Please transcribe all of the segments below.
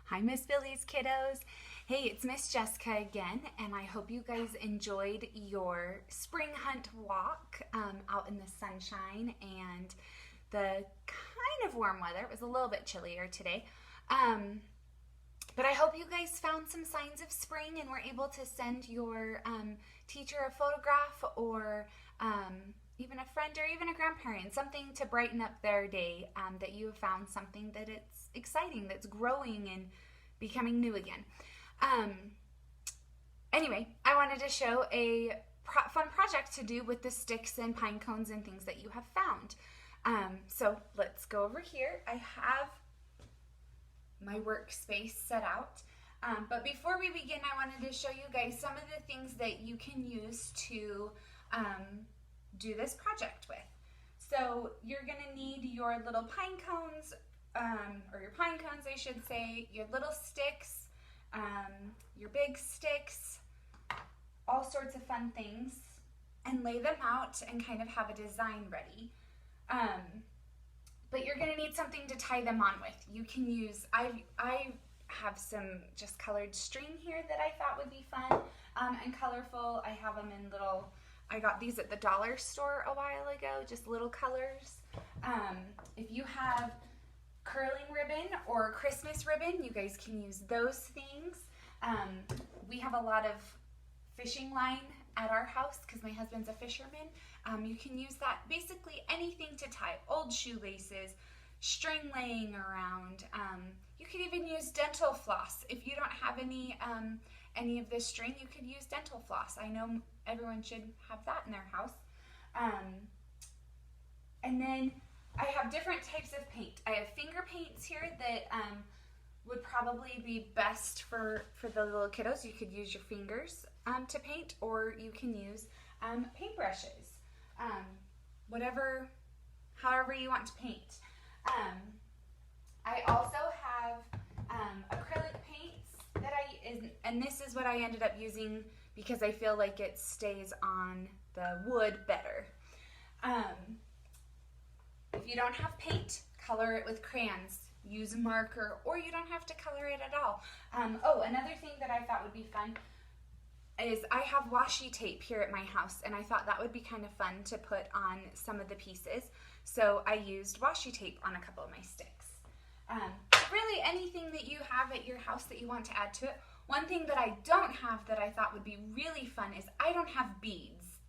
Hi, Miss Billy's kiddos. Hey, it's Miss Jessica again, and I hope you guys enjoyed your spring hunt walk out in the sunshine and the kind of warm weather. It was a little bit chillier today. But I hope you guys found some signs of spring and were able to send your teacher a photograph or even a friend or even a grandparent, something to brighten up their day, that you have found something that it's exciting, that's growing and becoming new again. Anyway, I wanted to show a fun project to do with the sticks and pine cones and things that you have found. So let's go over here. I have my workspace set out. But before we begin, I wanted to show you guys some of the things that you can use to do this project with. So you're gonna need your little pine cones, or your pine cones I should say, your little sticks, your big sticks, all sorts of fun things, and lay them out and kind of have a design ready. But you're gonna need something to tie them on with. You can use, I have some just colored string here that I thought would be fun and colorful. I have them in little, I got these at the dollar store a while ago, just little colors. If you have curling ribbon or Christmas ribbon, you guys can use those things. We have a lot of fishing line at our house because my husband's a fisherman. You can use that, basically anything to tie, old shoelaces, string laying around. You could even use dental floss. If you don't have any of this string, you could use dental floss. I know everyone should have that in their house. And then I have different types of paint. I have finger paints here that would probably be best for the little kiddos. You could use your fingers to paint, or you can use paintbrushes. However you want to paint. I also have acrylic paints that and this is what I ended up using because I feel like it stays on the wood better. If you don't have paint, color it with crayons. Use a marker, or you don't have to color it at all. Another thing that I thought would be fun is I have washi tape here at my house, and I thought that would be kind of fun to put on some of the pieces. So I used washi tape on a couple of my sticks. Really anything that you have at your house that you want to add to it. One thing that I don't have that I thought would be really fun is I don't have beads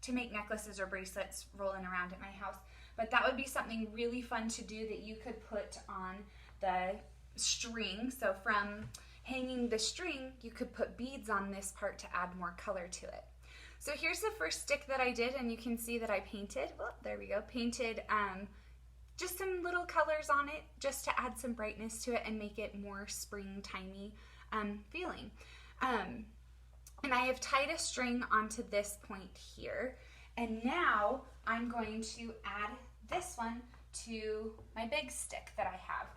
to make necklaces or bracelets rolling around at my house. But that would be something really fun to do that you could put on the string. So from hanging the string, you could put beads on this part to add more color to it. So here's the first stick that I did, and you can see that I painted, well, there we go, painted just some little colors on it just to add some brightness to it and make it more springtimey feeling. And I have tied a string onto this point here, and now I'm going to add this one to my big stick that I have.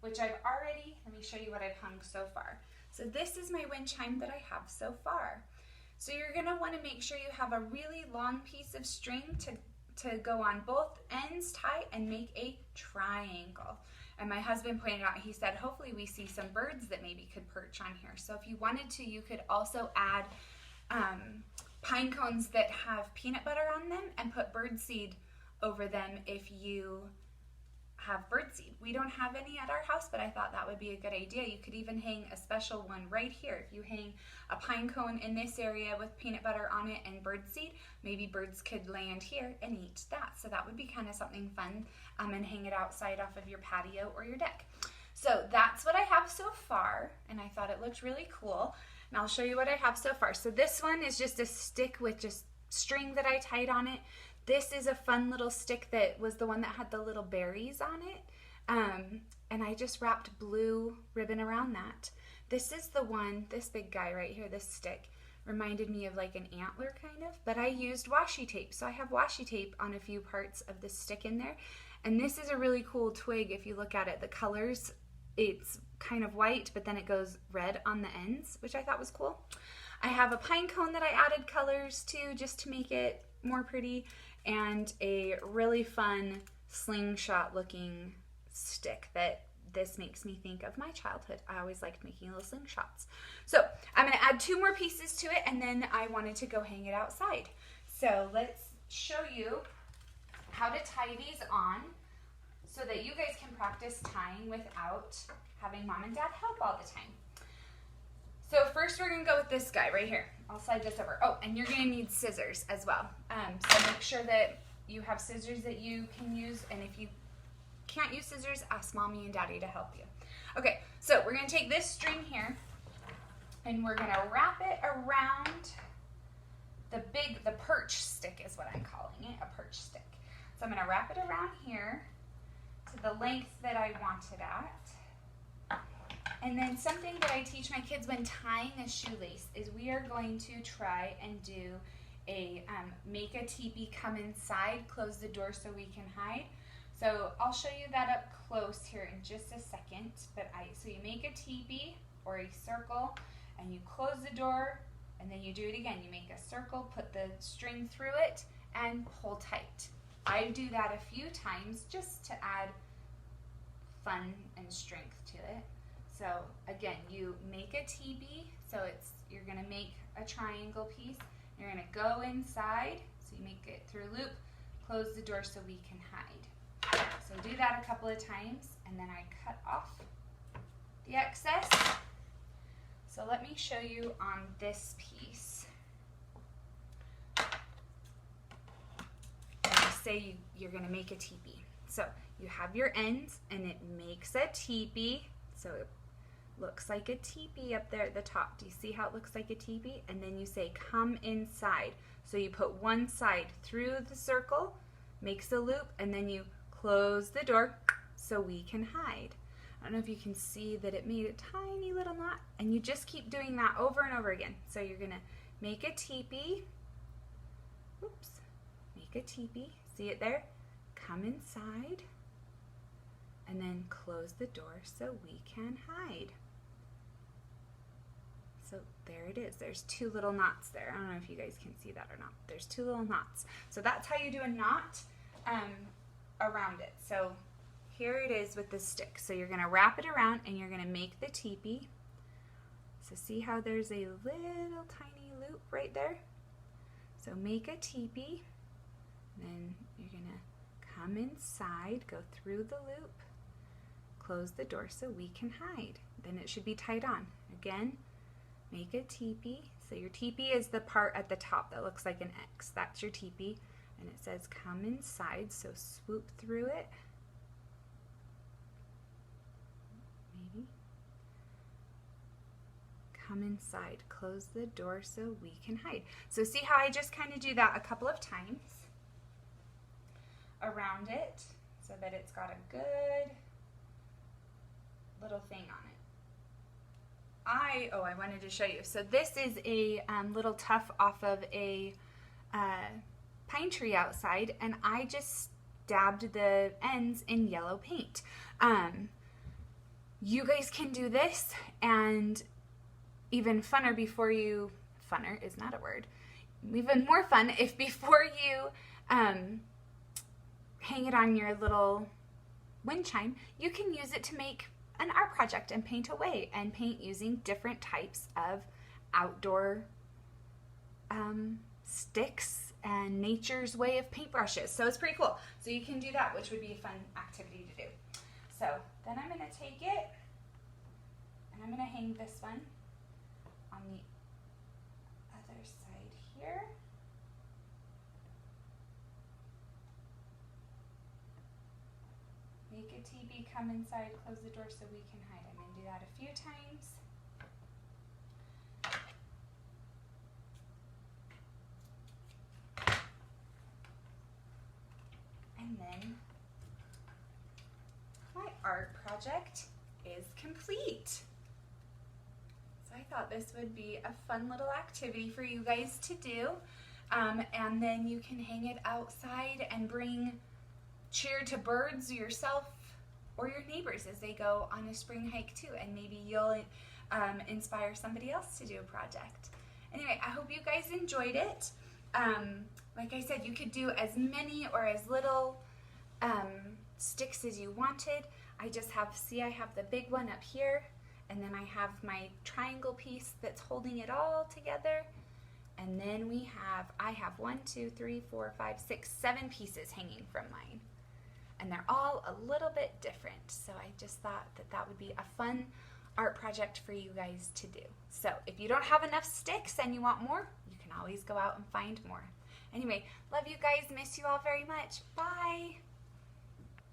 Which I've already, let me show you what I've hung so far. So this is my wind chime that I have so far. So you're gonna wanna make sure you have a really long piece of string to go on both ends, tie, and make a triangle. And my husband pointed out, he said, hopefully we see some birds that maybe could perch on here. So if you wanted to, you could also add pine cones that have peanut butter on them and put birdseed over them if you have birdseed. We don't have any at our house, but I thought that would be a good idea. You could even hang a special one right here. If you hang a pine cone in this area with peanut butter on it and birdseed, maybe birds could land here and eat that. So that would be kind of something fun, and hang it outside off of your patio or your deck. So that's what I have so far, and I thought it looked really cool. And I'll show you what I have so far. So this one is just a stick with just string that I tied on it. This is a fun little stick that was the one that had the little berries on it. And I just wrapped blue ribbon around that. This is the one, this big guy right here, this stick, reminded me of like an antler kind of, but I used washi tape. So I have washi tape on a few parts of this stick in there. And this is a really cool twig if you look at it. The colors, it's kind of white, but then it goes red on the ends, which I thought was cool. I have a pine cone that I added colors to just to make it more pretty, and a really fun slingshot looking stick that this makes me think of my childhood. I always liked making little slingshots. So I'm going to add 2 more pieces to it, and then I wanted to go hang it outside. So let's show you how to tie these on so that you guys can practice tying without having mom and dad help all the time. So first we're going to go with this guy right here. I'll slide this over. Oh, and you're going to need scissors as well. So make sure that you have scissors that you can use, and if you can't use scissors, ask mommy and daddy to help you. Okay, so we're going to take this string here, and we're going to wrap it around the perch stick is what I'm calling it, a perch stick. So I'm going to wrap it around here to the length that I want it at. And then something that I teach my kids when tying a shoelace is we are going to try and do a make a teepee, come inside, close the door so we can hide. So I'll show you that up close here in just a second. So you make a teepee or a circle, and you close the door, and then you do it again. You make a circle, put the string through it, and pull tight. I do that a few times just to add fun and strength to it. So again, you make a teepee, so you're going to make a triangle piece. You're going to go inside, so you make it through a loop, close the door so we can hide. So do that a couple of times, and then I cut off the excess. So let me show you on this piece. Say you're going to make a teepee. So you have your ends, and it makes a teepee. So it looks like a teepee up there at the top. Do you see how it looks like a teepee? And then you say, come inside. So you put one side through the circle, makes a loop, and then you close the door so we can hide. I don't know if you can see that it made a tiny little knot, and you just keep doing that over and over again. So you're going to make a teepee. Oops. Make a teepee. See it there? Come inside, and then close the door so we can hide. So there it is. There's 2 little knots there. I don't know if you guys can see that or not. There's 2 little knots. So that's how you do a knot around it. So here it is with the stick. So you're going to wrap it around, and you're going to make the teepee. So see how there's a little tiny loop right there? So make a teepee. Then you're going to come inside, go through the loop, close the door so we can hide. Then it should be tied on. Again, make a teepee. So your teepee is the part at the top that looks like an X. That's your teepee. And it says come inside, so swoop through it. Maybe. Come inside, close the door so we can hide. So see how I just kind of do that a couple of times around it so that it's got a good little thing on it. I wanted to show you. So this is a little tuft off of a pine tree outside, and I just dabbed the ends in yellow paint. You guys can do this, and even funner funner is not a word, even more fun if before you hang it on your little wind chime, you can use it to make an art project and paint away, and paint using different types of outdoor sticks and nature's way of paintbrushes. So it's pretty cool. So you can do that, which would be a fun activity to do. So then I'm going to take it, and I'm going to hang this one on the other side here. Make a teepee, come inside, close the door so we can hide. I'm going to do that a few times. And then my art project is complete. So I thought this would be a fun little activity for you guys to do. And then you can hang it outside and cheer to birds yourself or your neighbors as they go on a spring hike too, and maybe you'll inspire somebody else to do a project. Anyway, I hope you guys enjoyed it. Like I said, you could do as many or as little sticks as you wanted. I just have, see, I have the big one up here, and then I have my triangle piece that's holding it all together. And then I have 1, 2, 3, 4, 5, 6, 7 pieces hanging from mine. And they're all a little bit different. So I just thought that that would be a fun art project for you guys to do. So if you don't have enough sticks and you want more, you can always go out and find more. Anyway, love you guys, miss you all very much. Bye.